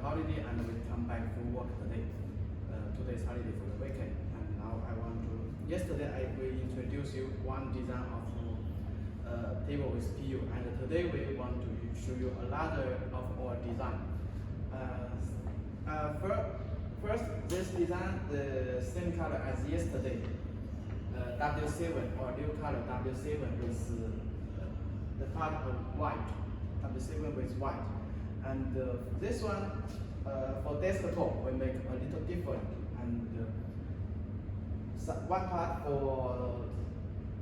holiday and we come back for work today. Today's holiday for the weekend. And now I want to. Yesterday I will introduce you one design of table with PU, and today we want to show you another of our design. First, this design the same color as yesterday. W7 or new color W7 with the part of white. W7 with white, and this one for desktop we make a little different, and one part for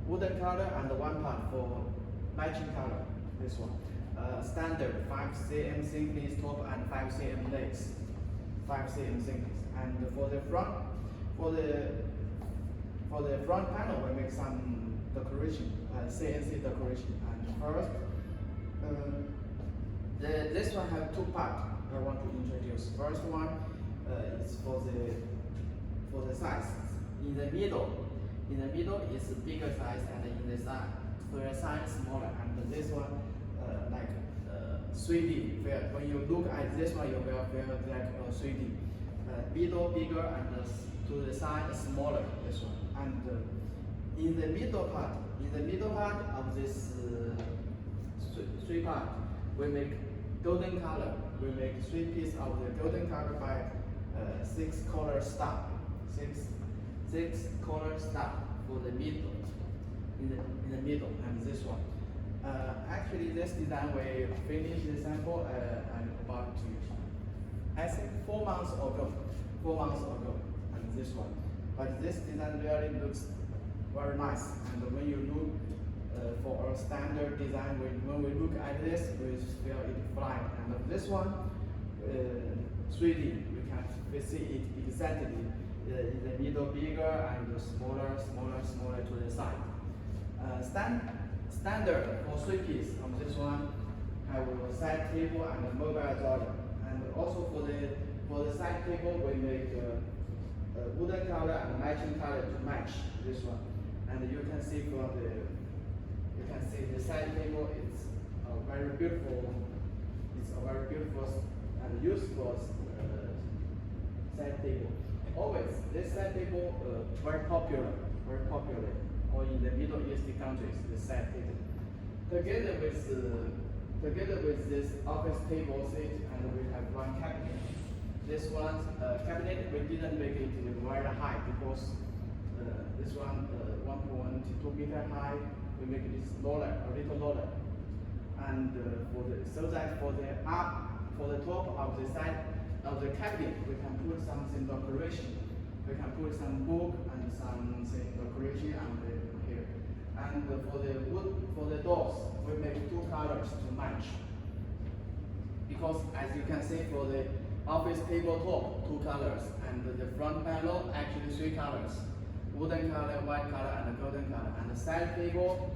wooden color and one part for matching color. This one standard 5 cm thickness top and 5 cm legs, 5 cm thickness, and for the front panel we make some decoration, CNC decoration. And first, this one have two parts I want to introduce. First one is for the size. In the middle is bigger size, and in the third side smaller. And this one like 3D. When you look at this one, you will feel like 3D. Middle bigger and to the side smaller. This one. And in the middle part of this three part, we make golden color. We make 3 pieces of the golden color by 6 color star. Six color star for the middle. In the middle, and this one. Actually, this design we finished the sample about I think 4 months ago. 4 months ago, and this one. But this design really looks very nice. And when you look for our standard design, when we look at this, we feel it fly. And this one, 3D, we see it exactly. In the middle bigger and smaller to the side. Standard for 3 pieces on this one have a side table and a mobile dollar. And also for the side table we make wooden color and matching color to match this one. And you can see the side table is a very beautiful. It's a very beautiful and useful side table. Always, this side table very popular, or in the Middle East countries, the side table. Together with this office table seat, and we have one cabinet. This one cabinet we didn't make it very high because this one 1.2 meter high. We make it smaller, a little lower, and so that for the top of the side of the cabinet, we can put something decoration. We can put some book and something decoration here. And for the doors, we make 2 colors to match. Because as you can see, for the office table top, 2 colors, and the front panel actually 3 colors: wooden color, white color, and golden color. And the side table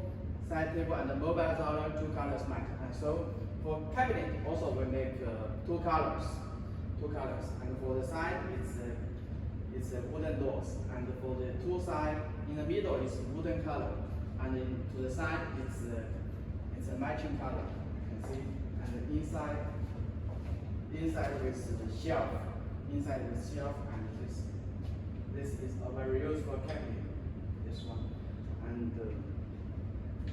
and the mobile dollar 2 colors match. And so for cabinet also we make 2 colors. And for the side it's wooden doors, and for the 2 side in the middle is wooden color, and to the side it's a matching color. You can see, and the inside with the shelf, and this is a very useful cabinet. This one, and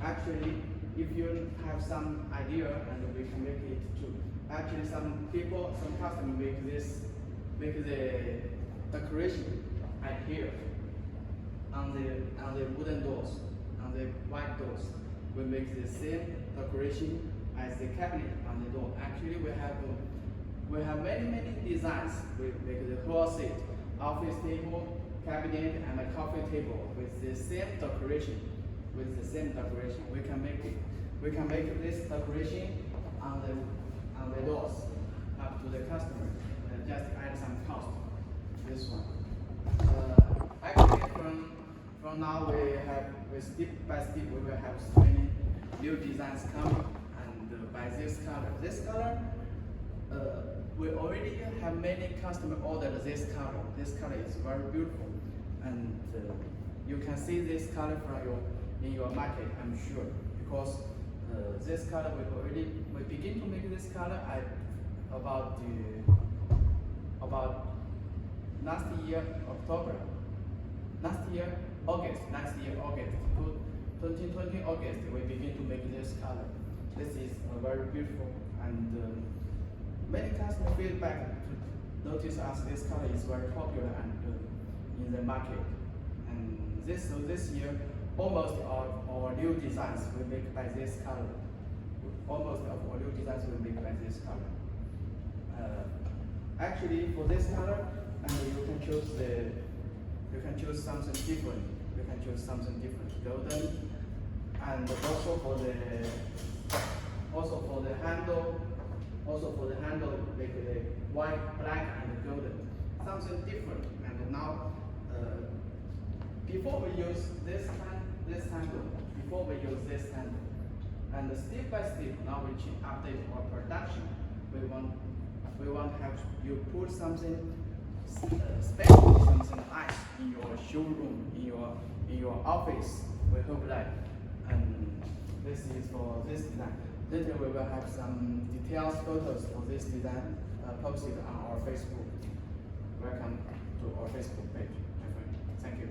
actually, if you have some idea, and we can make it too. Actually, some customers make the decoration right here on the wooden doors, on the white doors. We make the same decoration as the cabinet on the door. Actually, we have many designs. We make the whole set, office table, cabinet, and a coffee table with the same decoration. We can make this decoration on the doors up to the customer, and just add some cost. This one. Actually, from now we step by step we will have so many new designs coming, and by this color. This color, we already have many customers ordered this color. This color is very beautiful, and you can see this color in your market, I'm sure, because this color we begin to make this color at about about last year October, last year August, 2020 August, we begin to make this color. This is very beautiful, and many customers feedback to notice us this color is very popular and in the market. And this year, almost our new designs we make by this color. Almost of our new designs we make by this color. Actually, for this color, and you can choose something different. You can choose something different, golden, and also for the handle, make the white, black, and golden, something different. And now, before we use this handle, and step by step, now we update our production. We want to have you put something special, something nice in your showroom, in your office. We hope that, and this is for this design. Later we will have some detailed photos for this design posted on our Facebook. Welcome to our Facebook page, my friend. Thank you.